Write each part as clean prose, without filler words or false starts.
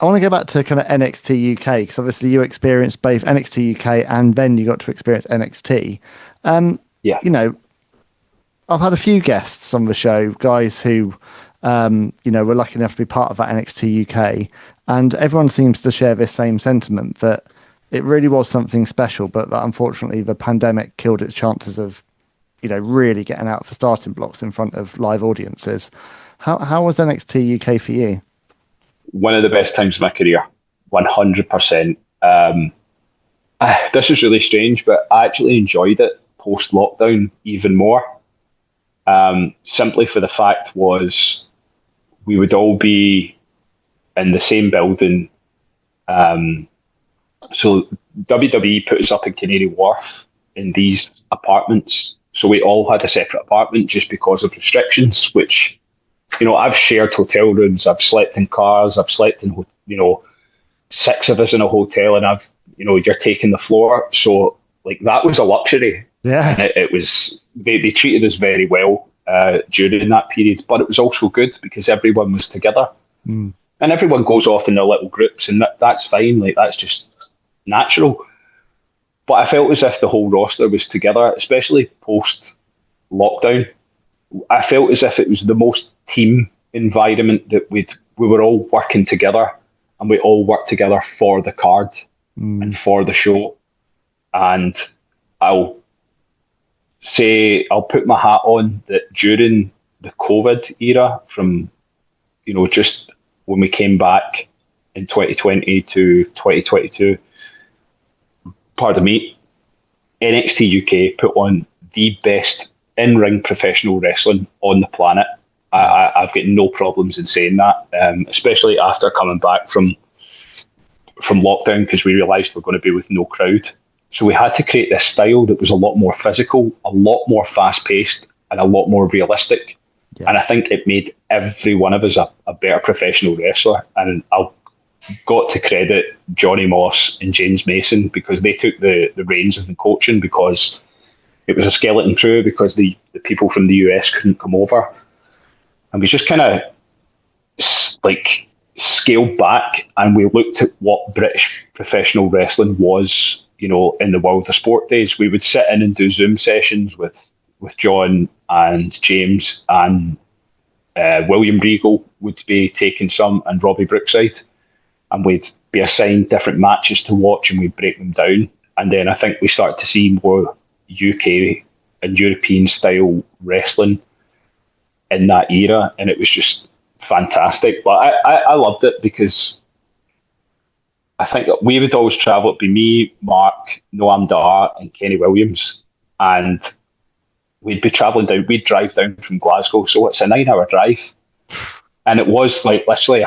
I want to go back to kind of NXT UK because obviously you experienced both NXT UK and then you got to experience NXT. Yeah. You know, I've had a few guests on the show, guys who, were lucky enough to be part of that NXT UK, and everyone seems to share this same sentiment that it really was something special, but that unfortunately the pandemic killed its chances of, really getting out for starting blocks in front of live audiences. How was NXT UK for you? One of the best times of my career, 100%. This is really strange, but I actually enjoyed it post-lockdown even more. Simply for the fact was we would all be in the same building. So WWE put us up in Canary Wharf in these apartments. So we all had a separate apartment just because of restrictions, which, I've shared hotel rooms, I've slept in cars, I've slept in, six of us in a hotel, and you're taking the floor. So like that was a luxury. Yeah. And it was, they treated us very well during that period, but it was also good because everyone was together. And everyone goes off in their little groups, and that's fine. Like that's just natural. But I felt as if the whole roster was together, especially post lockdown. I felt as if it was the most team environment that we were all working together, and we all worked together for the card and for the show. And I'll put my hat on that during the COVID era, from just when we came back in 2020 to 2022, pardon me, NXT UK put on the best in-ring professional wrestling on the planet. I've got no problems in saying that, especially after coming back from lockdown, because we realised we're going to be with no crowd. So we had to create this style that was a lot more physical, a lot more fast-paced, and a lot more realistic. Yeah. And I think it made every one of us a better professional wrestler. And I've got to credit Johnny Moss and James Mason, because they took the reins of the coaching, because it was a skeleton crew, because the people from the US couldn't come over. And we just kind of scaled back, and we looked at what British professional wrestling was, in the world of sport days. We would sit in and do Zoom sessions with John and James, and William Regal would be taking some, and Robbie Brookside, and we'd be assigned different matches to watch, and we'd break them down. And then I think we started to see more UK and European style wrestling in that era, and it was just fantastic. But I loved it, because I think we would always travel. It'd be me, Mark, Noam Dar, and Kenny Williams, and we'd be travelling down. We'd drive down from Glasgow, so it's a 9-hour drive, and it was like literally,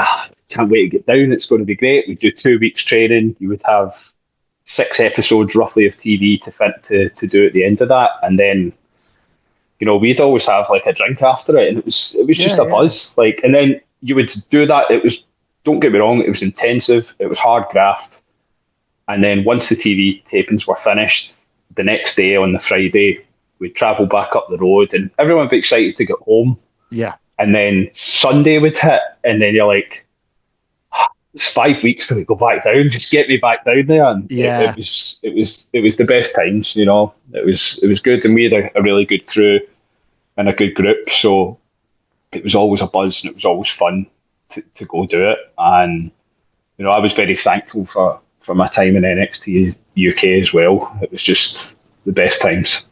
can't wait to get down. It's going to be great. We'd do 2 weeks training. You would have 6 episodes roughly of TV to do at the end of that, and then we'd always have like a drink after it, and it was just a buzz. Like, and then you would do that. It was, don't get me wrong, it was intensive. It was hard graft. And then once the TV tapings were finished, the next day on the Friday, we'd travel back up the road, and everyone would be excited to get home. Yeah. And then Sunday would hit, and then you're like, it's 5 weeks till we go back down. Just get me back down there. And it was the best times. It was good, and we had a really good crew and a good group. So it was always a buzz, and it was always fun to go do it. And I was very thankful for my time in NXT UK as well. It was just the best times.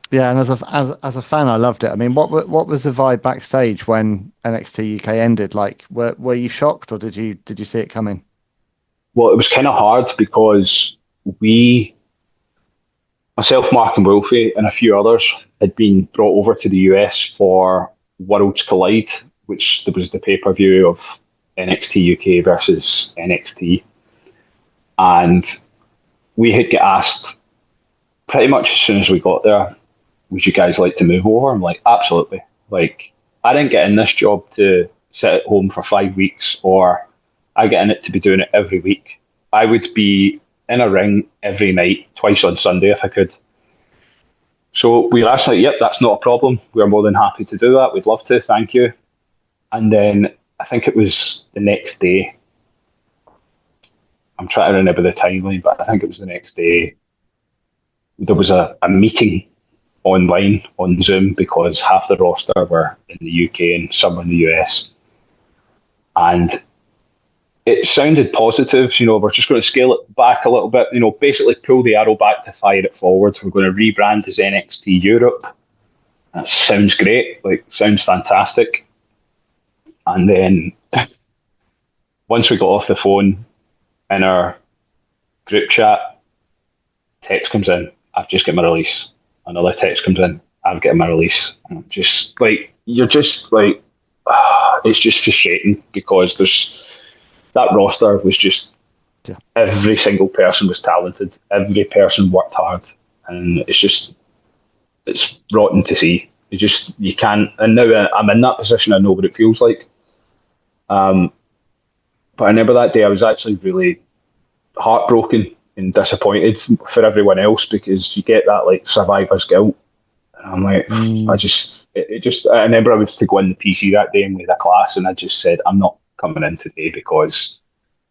Yeah, and as a fan, I loved it. I mean, what was the vibe backstage when NXT UK ended? Like, were you shocked, or did you see it coming? Well, it was kind of hard, because myself, Marc and Wolfie, and a few others had been brought over to the US for Worlds Collide, which there was the pay-per-view of NXT UK versus NXT. And we had got asked pretty much as soon as we got there, would you guys like to move over? I'm like, absolutely. Like, I didn't get in this job to sit at home for 5 weeks, or I get in it to be doing it every week. I would be in a ring every night, twice on Sunday if I could. So we were asked, like, yep, that's not a problem. We're more than happy to do that. We'd love to, thank you. And then I think it was the next day, I'm trying to remember the timeline, but I think it was the next day. There was a meeting online on Zoom because half the roster were in the UK and some were in the US. And it sounded positive, we're just going to scale it back a little bit, basically pull the arrow back to fire it forward. We're going to rebrand as NXT Europe. That sounds great, sounds fantastic. And then once we got off the phone in our group chat, text comes in, I've just got my release. Another text comes in, I'm getting my release. And it's just frustrating because that roster was just, every single person was talented, every person worked hard, and it's rotten to see. You can't, and now I'm in that position, I know what it feels like. But I remember that day I was actually really heartbroken and disappointed for everyone else because you get that survivor's guilt. And I'm like, I remember I was to go in the PC that day and lead a class, and I just said, I'm not coming in today because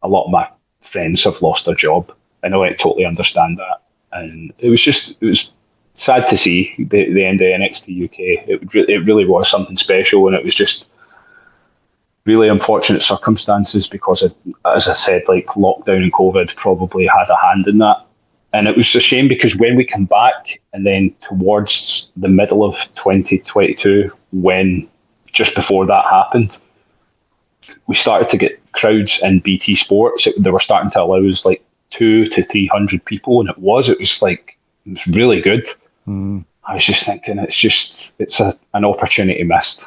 a lot of my friends have lost their job. I know, I totally understand that. And it was sad to see the end of NXT UK. It really was something special, and it was just really unfortunate circumstances because, as I said, lockdown and COVID probably had a hand in that. And it was a shame because when we come back and then towards the middle of 2022, when just before that happened, we started to get crowds in BT Sports. They were starting to allow us 200 to 300 people, and it was really good. I was just thinking, it's an opportunity missed.